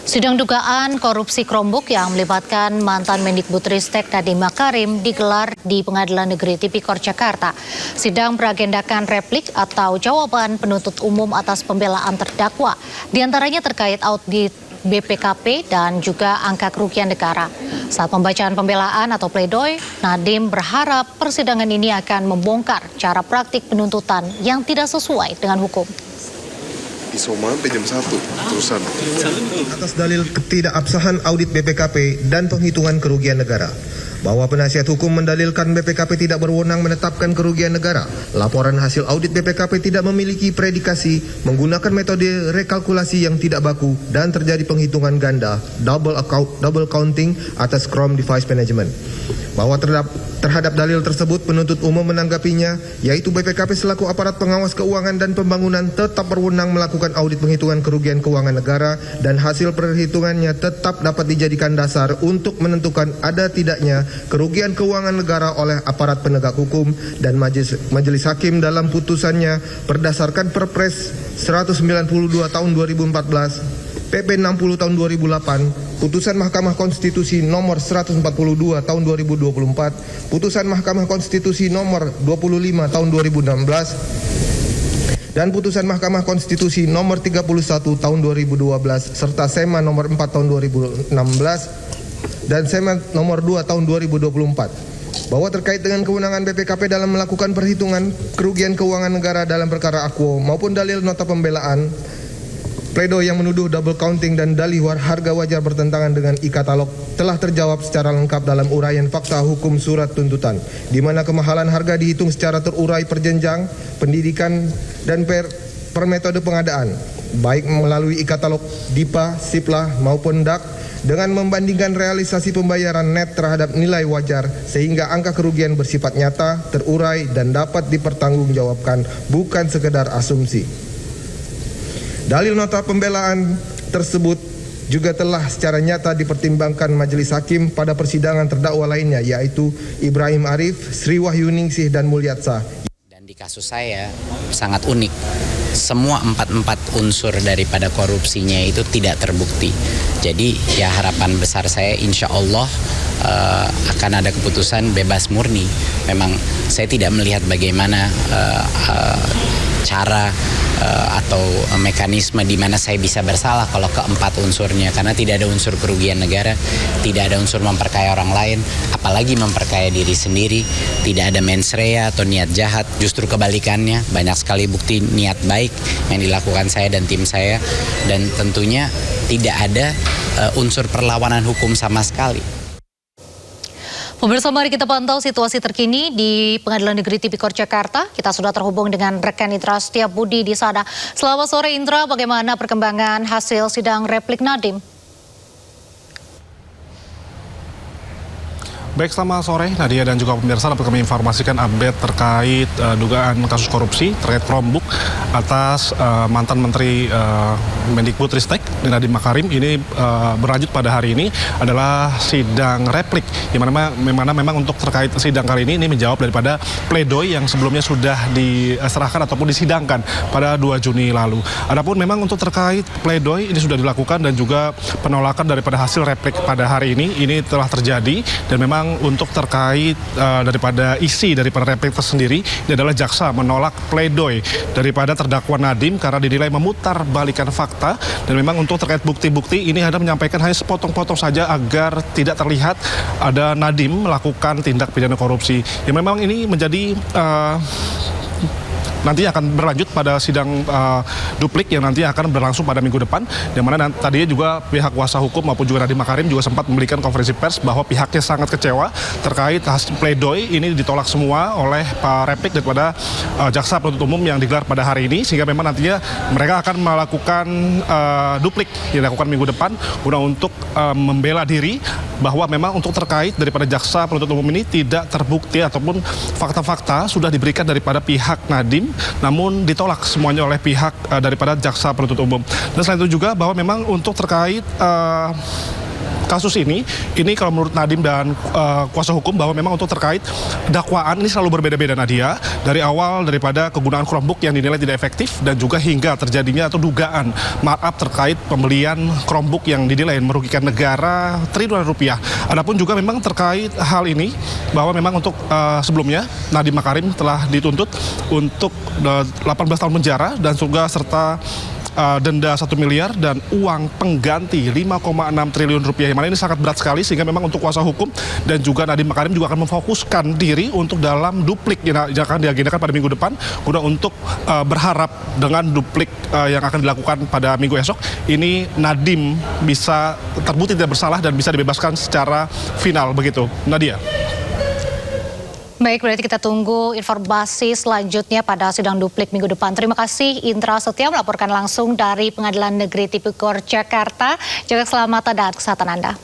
Sidang dugaan korupsi Chromebook yang melibatkan mantan Mendikbudristek Nadiem Makarim digelar di Pengadilan Negeri Tipikor Jakarta. Sidang beragendakan replik atau jawaban penuntut umum atas pembelaan terdakwa, diantaranya terkait audit BPKP dan juga angka kerugian negara. Saat pembacaan pembelaan atau pledoi, Nadiem berharap persidangan ini akan membongkar cara praktik penuntutan yang tidak sesuai dengan hukum. Isoma sampai jam 1 terusan. Atas dalil ketidakabsahan audit BPKP dan penghitungan kerugian negara. Bahwa penasihat hukum mendalilkan BPKP tidak berwenang menetapkan kerugian negara. Laporan hasil audit BPKP tidak memiliki predikasi, menggunakan metode rekalkulasi yang tidak baku dan terjadi penghitungan ganda, double counting atas Chrome Device Management. Bahwa terhadap dalil tersebut penuntut umum menanggapinya, yaitu BPKP selaku aparat pengawas keuangan dan pembangunan tetap berwenang melakukan audit penghitungan kerugian keuangan negara dan hasil perhitungannya tetap dapat dijadikan dasar untuk menentukan ada tidaknya kerugian keuangan negara oleh aparat penegak hukum dan majelis hakim dalam putusannya berdasarkan Perpres 192 tahun 2014, PP 60 tahun 2008, Putusan Mahkamah Konstitusi nomor 142 tahun 2024, Putusan Mahkamah Konstitusi nomor 25 tahun 2016, dan Putusan Mahkamah Konstitusi nomor 31 tahun 2012, serta SEMA nomor 4 tahun 2016, dan SEMA nomor 2 tahun 2024. Bahwa terkait dengan kewenangan BPKP dalam melakukan perhitungan kerugian keuangan negara dalam perkara akuo maupun dalil nota pembelaan, pledoi yang menuduh double counting dan dalih harga wajar bertentangan dengan e-katalog telah terjawab secara lengkap dalam uraian fakta hukum surat tuntutan, di mana kemahalan harga dihitung secara terurai per jenjang pendidikan dan per metode pengadaan, baik melalui e-katalog, DIPA, SIPLA maupun DAK, dengan membandingkan realisasi pembayaran net terhadap nilai wajar sehingga angka kerugian bersifat nyata, terurai dan dapat dipertanggungjawabkan, bukan sekedar asumsi. Dalil nota pembelaan tersebut juga telah secara nyata dipertimbangkan majelis hakim pada persidangan terdakwa lainnya, yaitu Ibrahim Arif, Sri Wahyuningsih dan Mulyatsa. Dan di kasus saya sangat unik, semua empat unsur daripada korupsinya itu tidak terbukti. Jadi ya harapan besar saya insya Allah akan ada keputusan bebas murni. Memang saya tidak melihat bagaimana cara atau mekanisme di mana saya bisa bersalah kalau keempat unsurnya, karena tidak ada unsur kerugian negara, tidak ada unsur memperkaya orang lain, apalagi memperkaya diri sendiri, tidak ada mens rea atau niat jahat, justru kebalikannya, banyak sekali bukti niat baik yang dilakukan saya dan tim saya, dan tentunya tidak ada unsur perlawanan hukum sama sekali. Pemirsa, mari kita pantau situasi terkini di Pengadilan Negeri Tipikor Jakarta. Kita sudah terhubung dengan rekan Indra Setiabudi di sana. Selamat sore Indra, bagaimana perkembangan hasil sidang replik Nadiem? Baik, selamat sore Nadia dan juga pemirsa. Dapat kami informasikan update terkait dugaan kasus korupsi terkait Chromebook atas mantan Menteri Mendikbudristek Nadiem Makarim. Ini berlanjut pada hari ini adalah sidang replik, di mana memang untuk terkait sidang kali ini menjawab daripada pledoi yang sebelumnya sudah diserahkan ataupun disidangkan pada 2 Juni lalu. Adapun memang untuk terkait pledoi ini sudah dilakukan dan juga penolakan daripada hasil replik pada hari ini telah terjadi, dan memang untuk terkait daripada isi daripada replik tersendiri, ini adalah jaksa menolak pledoi daripada terdakwa Nadiem karena dinilai memutar balikan fakta, dan memang untuk terkait bukti-bukti ini ada menyampaikan hanya sepotong-potong saja agar tidak terlihat ada Nadiem melakukan tindak pidana korupsi. Yang memang ini menjadi nanti akan berlanjut pada sidang duplik yang nanti akan berlangsung pada minggu depan, yang mana tadinya juga pihak kuasa hukum maupun juga Nadiem Makarim juga sempat memberikan konferensi pers bahwa pihaknya sangat kecewa terkait hasil pledoi ini ditolak semua oleh replik daripada jaksa penuntut umum yang digelar pada hari ini, sehingga memang nantinya mereka akan melakukan duplik yang dilakukan minggu depan untuk membela diri bahwa memang untuk terkait daripada jaksa penuntut umum ini tidak terbukti ataupun fakta-fakta sudah diberikan daripada pihak Nadiem, namun ditolak semuanya oleh pihak daripada jaksa penuntut umum. Dan selain itu juga bahwa memang untuk terkait kasus ini kalau menurut Nadiem dan kuasa hukum bahwa memang untuk terkait dakwaan ini selalu berbeda-beda, Nadia. Dari awal daripada kegunaan Chromebook yang dinilai tidak efektif dan juga hingga terjadinya atau dugaan markup terkait pembelian Chromebook yang dinilai merugikan negara triliunan rupiah. Adapun juga memang terkait hal ini bahwa memang untuk sebelumnya Nadiem Makarim telah dituntut untuk 18 tahun penjara dan juga serta denda 1 miliar dan uang pengganti 5,6 triliun rupiah. Yang mana ini sangat berat sekali sehingga memang untuk kuasa hukum dan juga Nadiem Makarim juga akan memfokuskan diri untuk dalam duplik yang akan diagendakan pada minggu depan guna untuk berharap dengan duplik yang akan dilakukan pada minggu esok ini Nadiem bisa terbukti tidak bersalah dan bisa dibebaskan secara final begitu. Nadia. Baik, berarti kita tunggu informasi selanjutnya pada sidang duplik minggu depan. Terima kasih Indra Setia melaporkan langsung dari Pengadilan Negeri Tipikor Jakarta. Jaga keselamatan dan kesehatan Anda.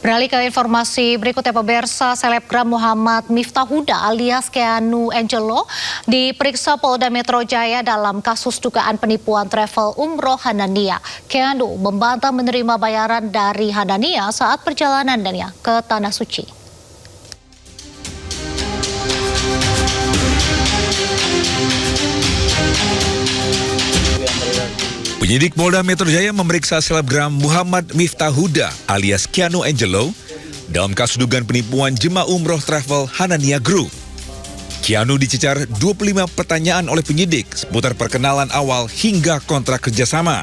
Beralih ke informasi berikutnya, pemirsa, selebgram Muhammad Miftah Huda alias Keanu Angelo diperiksa Polda Metro Jaya dalam kasus dugaan penipuan travel umroh Hanania. Keanu membantah menerima bayaran dari Hanania saat perjalanannya ke Tanah Suci. Penyidik Polda Metro Jaya memeriksa selebgram Muhammad Miftah Huda alias Keanu Angelo dalam kasus dugaan penipuan jemaah umroh travel Hanania Group. Keanu dicecar 25 pertanyaan oleh penyidik seputar perkenalan awal hingga kontrak kerjasama.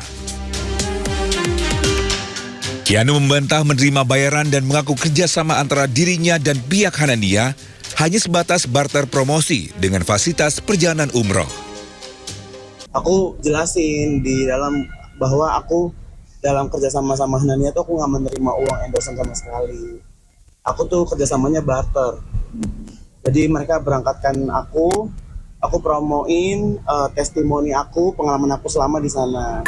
Keanu membantah menerima bayaran dan mengaku kerjasama antara dirinya dan pihak Hanania hanya sebatas barter promosi dengan fasilitas perjalanan umroh. Aku jelasin di dalam bahwa aku dalam kerjasama sama Hanania tuh aku nggak menerima uang endorsan sama sekali. Aku tuh kerjasamanya barter. Jadi mereka berangkatkan aku promoin testimoni aku, pengalaman aku selama di sana.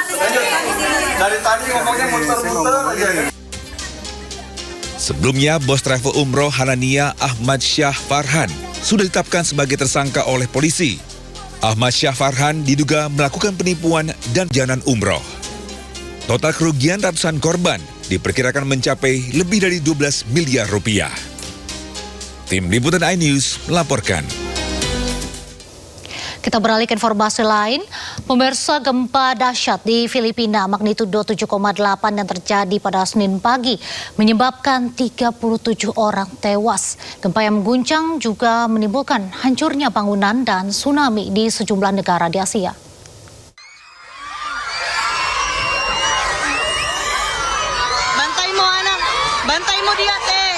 Dari tadi ngomongnya muter-muter aja. Sebelumnya, bos travel umroh Hanania Ahmad Syah Farhan sudah ditetapkan sebagai tersangka oleh polisi. Ahmad Syah Farhan diduga melakukan penipuan dan perjalanan umroh. Total kerugian ratusan korban diperkirakan mencapai lebih dari 12 miliar rupiah. Tim Liputan iNews melaporkan. Kita beralih ke informasi lain. Pemirsa, gempa dahsyat di Filipina magnitudo 7,8 yang terjadi pada Senin pagi menyebabkan 37 orang tewas. Gempa yang mengguncang juga menimbulkan hancurnya bangunan dan tsunami di sejumlah negara di Asia. Bantai mo anak, bantai mo dia teh.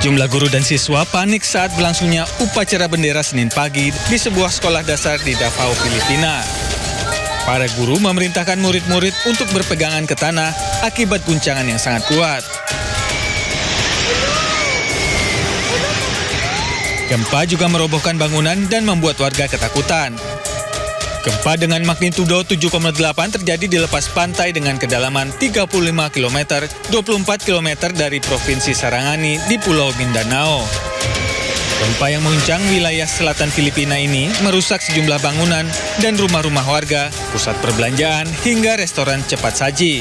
Sejumlah guru dan siswa panik saat berlangsungnya upacara bendera Senin pagi di sebuah sekolah dasar di Davao, Filipina. Para guru memerintahkan murid-murid untuk berpegangan ke tanah akibat guncangan yang sangat kuat. Gempa juga merobohkan bangunan dan membuat warga ketakutan. Gempa dengan magnitudo 7,8 terjadi di lepas pantai dengan kedalaman 35 km, 24 km dari Provinsi Sarangani di Pulau Mindanao. Gempa yang mengguncang wilayah selatan Filipina ini merusak sejumlah bangunan dan rumah-rumah warga, pusat perbelanjaan, hingga restoran cepat saji.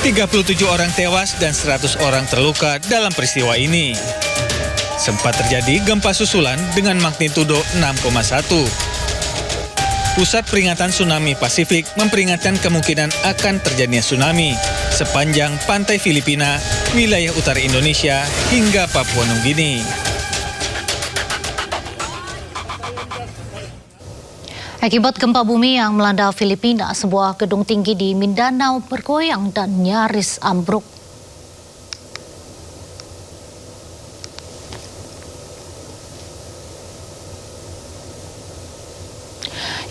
37 orang tewas dan 100 orang terluka dalam peristiwa ini. Sempat terjadi gempa susulan dengan magnitudo 6,1. Pusat Peringatan Tsunami Pasifik memperingatkan kemungkinan akan terjadinya tsunami sepanjang pantai Filipina, wilayah utara Indonesia, hingga Papua Nugini. Akibat gempa bumi yang melanda Filipina, sebuah gedung tinggi di Mindanao bergoyang dan nyaris ambruk.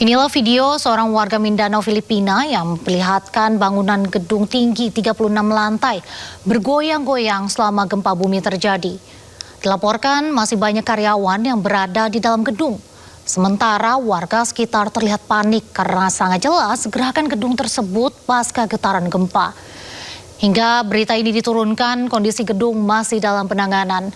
Inilah video seorang warga Mindanao, Filipina yang memperlihatkan bangunan gedung tinggi 36 lantai bergoyang-goyang selama gempa bumi terjadi. Dilaporkan masih banyak karyawan yang berada di dalam gedung. Sementara warga sekitar terlihat panik karena sangat jelas gerakan gedung tersebut pasca getaran gempa. Hingga berita ini diturunkan, kondisi gedung masih dalam penanganan.